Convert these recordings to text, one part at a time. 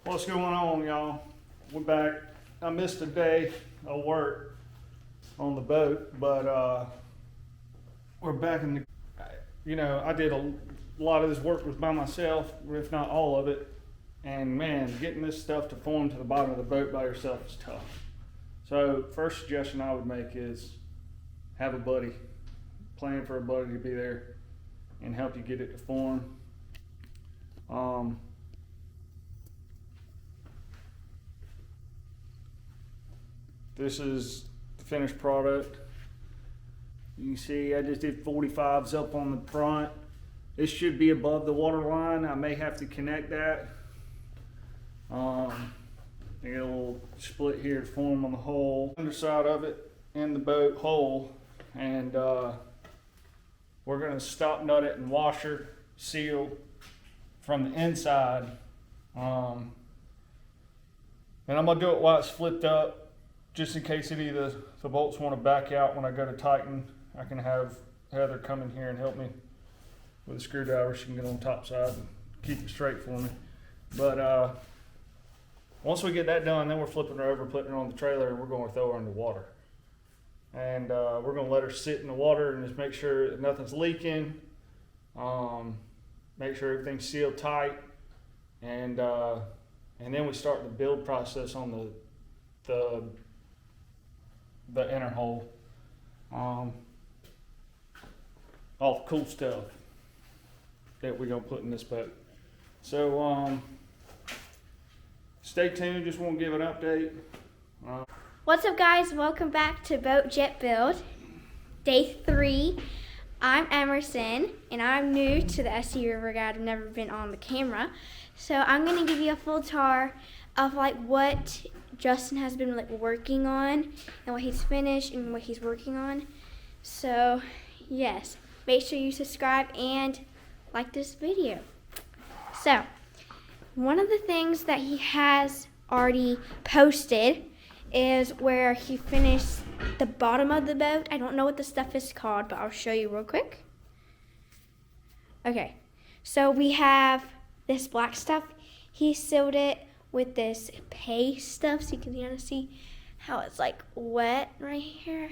What's going on, y'all? We're back. I missed a day of work on the boat, but we're back in the, I did a lot of this work was by myself, if not all of it. And man, getting this stuff to form to the bottom of the boat by yourself is tough. So first suggestion I would make is have a buddy. Plan for a buddy to be there and help you get it to form. This is the finished product. You can see I just did 45s up on the front. This should be above the water line. I may have to connect that. It'll split here to form on the hull, underside of it in the boat hole, and we're gonna stop nut it and washer seal from the inside. And I'm gonna do it while it's flipped up, just in case any of the bolts want to back out when I go to tighten. I can have Heather come in here and help me with a screwdriver. She can get on top side and keep it straight for me. But once we get that done, then we're flipping her over, putting her on the trailer, and we're going to throw her in the water. And we're going to let her sit in the water and just make sure that nothing's leaking. Make sure everything's sealed tight. And then we start the build process on the inner hole. All the cool stuff that we're gonna put in this boat. So stay tuned, just want to give an update. What's up, guys? Welcome back to Boat Jet Build, day 3. I'm Emerson, and I'm new to the SC River Guide. I've never been on the camera. So I'm gonna give you a full tour of what Justin has been working on and what he's finished and what he's working on. So yes, make sure you subscribe and like this video. So one of the things that he has already posted is where he finished the bottom of the boat. I don't know what the stuff is called, but I'll show you real quick. Okay, so we have this black stuff. He sealed it with this paste stuff, so you can kind of see how it's wet right here.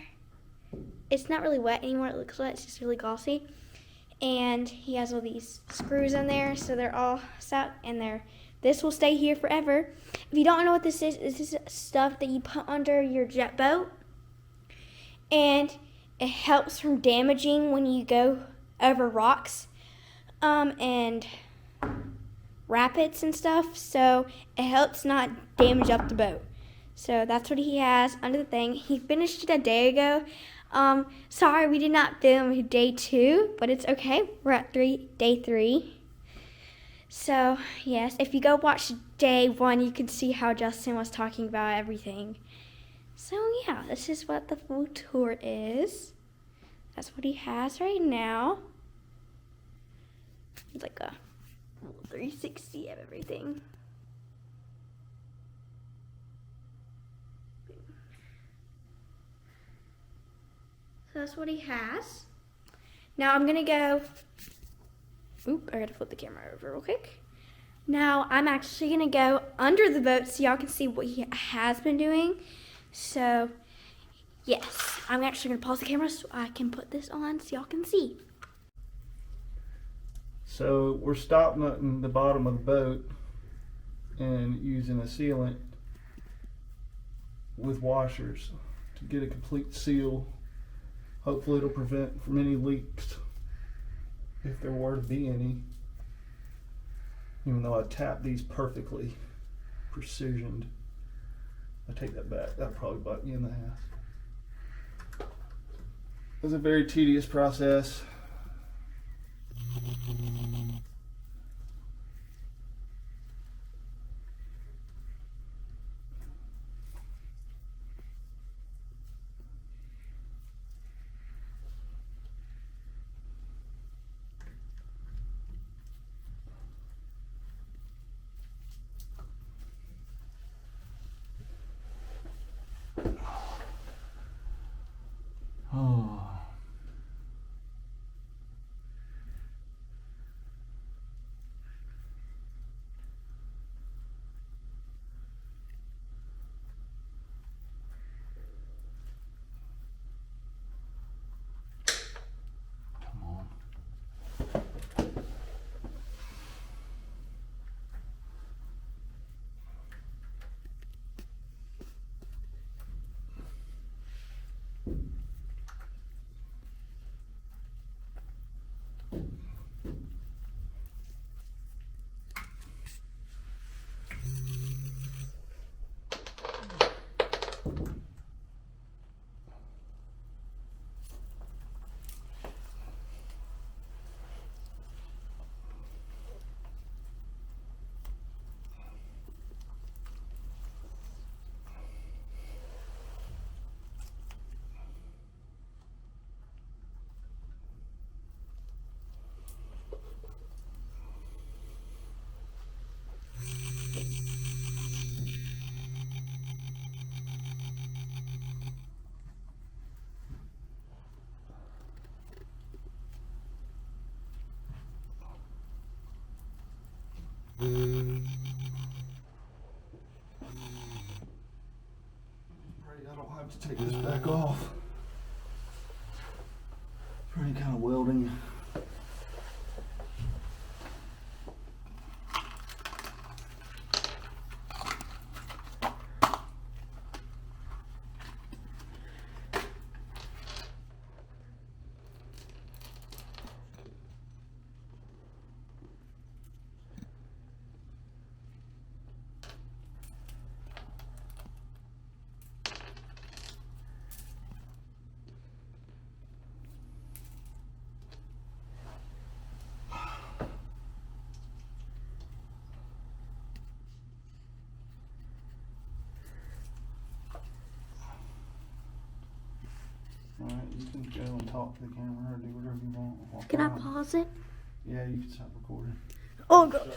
It's not really wet anymore, it looks wet, it's just really glossy. And he has all these screws in there, so they're all stuck in there. This will stay here forever. If you don't know what this is stuff that you put under your jet boat, and it helps from damaging when you go over rocks and rapids and stuff, so it helps not damage up the boat. So that's what he has under the thing. He finished it a day ago. Sorry we did not film day 2, but it's okay. We're at day 3. So yes, if you go watch day 1, you can see how Justin was talking about everything. So yeah, this is what the full tour is. That's what he has right now. It's like a 360 of everything. So that's what he has. Now I'm gonna go, I gotta flip the camera over real quick. Now I'm actually gonna go under the boat so y'all can see what he has been doing. So yes, I'm actually gonna pause the camera so I can put this on so y'all can see. So we're stop nutting the bottom of the boat and using a sealant with washers to get a complete seal. Hopefully it'll prevent from any leaks, if there were to be any. Even though I tapped these perfectly precisioned. I take that back, that'll probably bite me in the ass. It's a very tedious process. I don't have to take this back off. For any kind of welding. Alright, you can go and talk to the camera or do whatever you want. Walk Can I around. pause it? Yeah, you can stop recording. Oh god.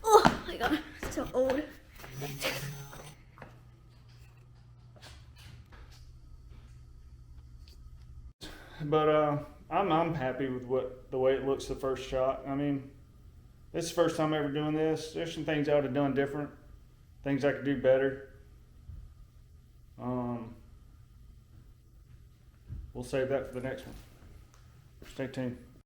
Oh my god, it's so old. But I'm happy with the way it looks the first shot. I mean, this is the first time ever doing this. There's some things I would have done different, things I could do better. We'll save that for the next one. Stay tuned.